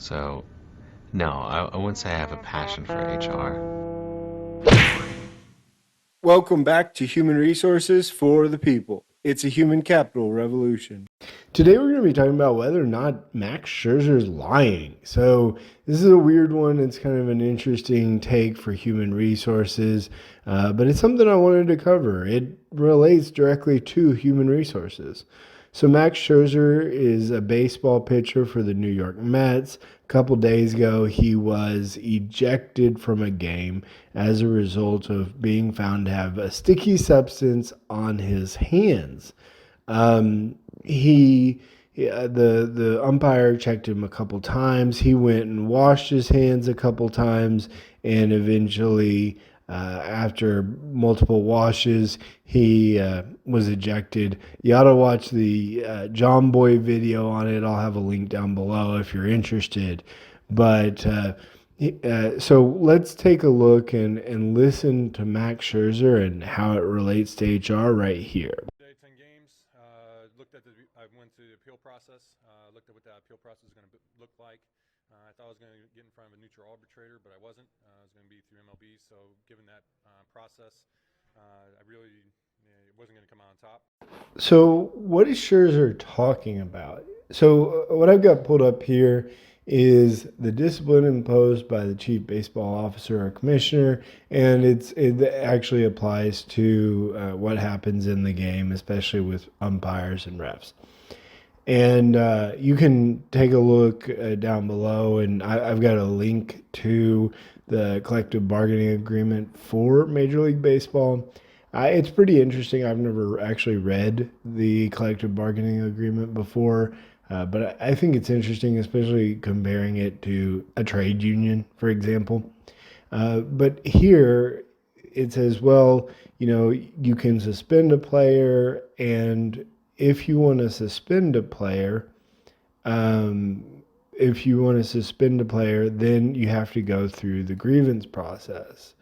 So, no, I wouldn't say I have a passion for HR. Welcome back to Human Resources for the People. It's a human capital revolution. Today we're going to be talking about whether or not Max Scherzer is lying. So this is a weird one. It's kind of an interesting take for human resources, but it's something I wanted to cover. It relates directly to human resources. So Max Scherzer is a baseball pitcher for the New York Mets. A couple days ago, he was ejected from a game as a result of being found to have a sticky substance on his hands. He the umpire checked him a couple times. He went and washed his hands a couple times, and eventually, after multiple washes, he was ejected. You ought to watch the John Boy video on it. I'll have a link down below if you're interested. But so let's take a look and listen to Max Scherzer and how it relates to HR right here. 10 games. I went through the appeal process. Looked at what that appeal process was going to look like. I thought I was going to get in front of a neutral arbitrator, but I wasn't. I was going to be through MLB. So, given that process, it wasn't going to come out on top. So, what is Scherzer talking about? So, what I've got pulled up here is the discipline imposed by the chief baseball officer or commissioner, and it actually applies to what happens in the game, especially with umpires and refs. And you can take a look down below, and I've got a link to the collective bargaining agreement for Major League Baseball. It's pretty interesting. I've never actually read the collective bargaining agreement before, but I think it's interesting, especially comparing it to a trade union, for example. But here it says, well, you can suspend a player, and if you want to suspend a player, then you have to go through the grievance process.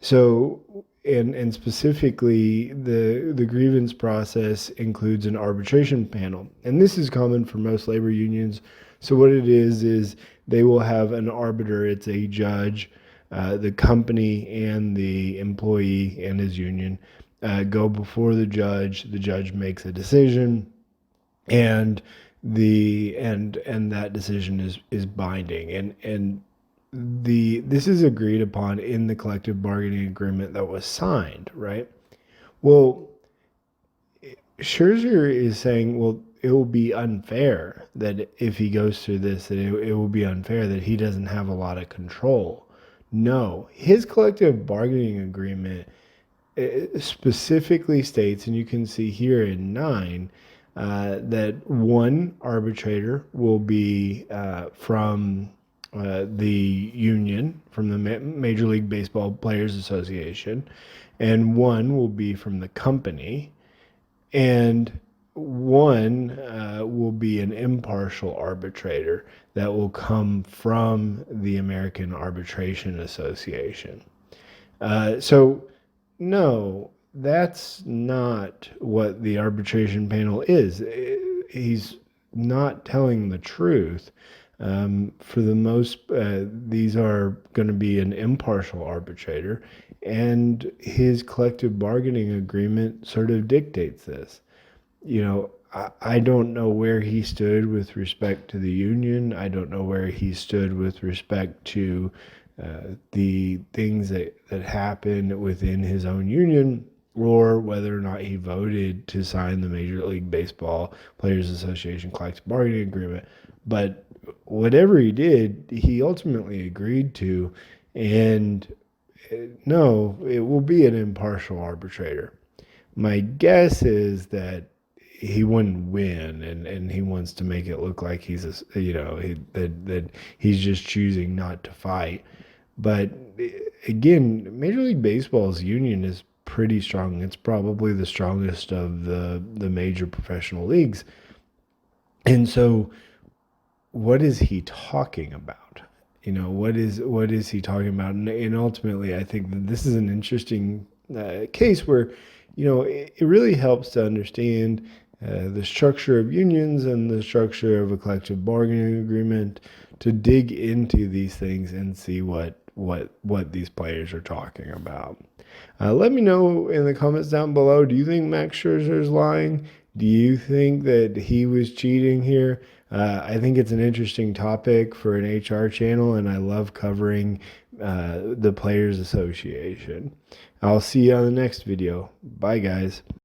So, and specifically, the grievance process includes an arbitration panel, and this is common for most labor unions. So, what it is they will have an arbiter. It's a judge. The company and the employee and his union go before the judge. The judge makes a decision, and that decision is binding. And this is agreed upon in the collective bargaining agreement that was signed, right? Well, Scherzer is saying, well, it will be unfair that if he goes through this, that it will be unfair that he doesn't have a lot of control. No, his collective bargaining agreement specifically states, and you can see here in 9, that one arbitrator will be from the union, from the Major League Baseball Players Association, and one will be from the company, and one will be an impartial arbitrator that will come from the American Arbitration Association. So, no, that's not what the arbitration panel is. He's not telling the truth. For the most, these are going to be an impartial arbitrator, and his collective bargaining agreement sort of dictates this. I don't know where he stood with respect to the union. I don't know where he stood with respect to the things that happened within his own union, or whether or not he voted to sign the Major League Baseball Players Association collective bargaining agreement. But whatever he did, he ultimately agreed to, and no, it will be an impartial arbitrator. My guess is that he wouldn't win, and he wants to make it look like he's that he's just choosing not to fight. But again, Major League Baseball's union is pretty strong. It's probably the strongest of the major professional leagues. And so, what is he talking about? What is he talking about? And ultimately, I think that this is an interesting case where, it really helps to understand the structure of unions and the structure of a collective bargaining agreement to dig into these things and see what these players are talking about. Let me know in the comments down below. Do you think Max Scherzer is lying? Do you think that he was cheating here? I think it's an interesting topic for an HR channel, and I love covering the Players Association. I'll see you on the next video. Bye, guys.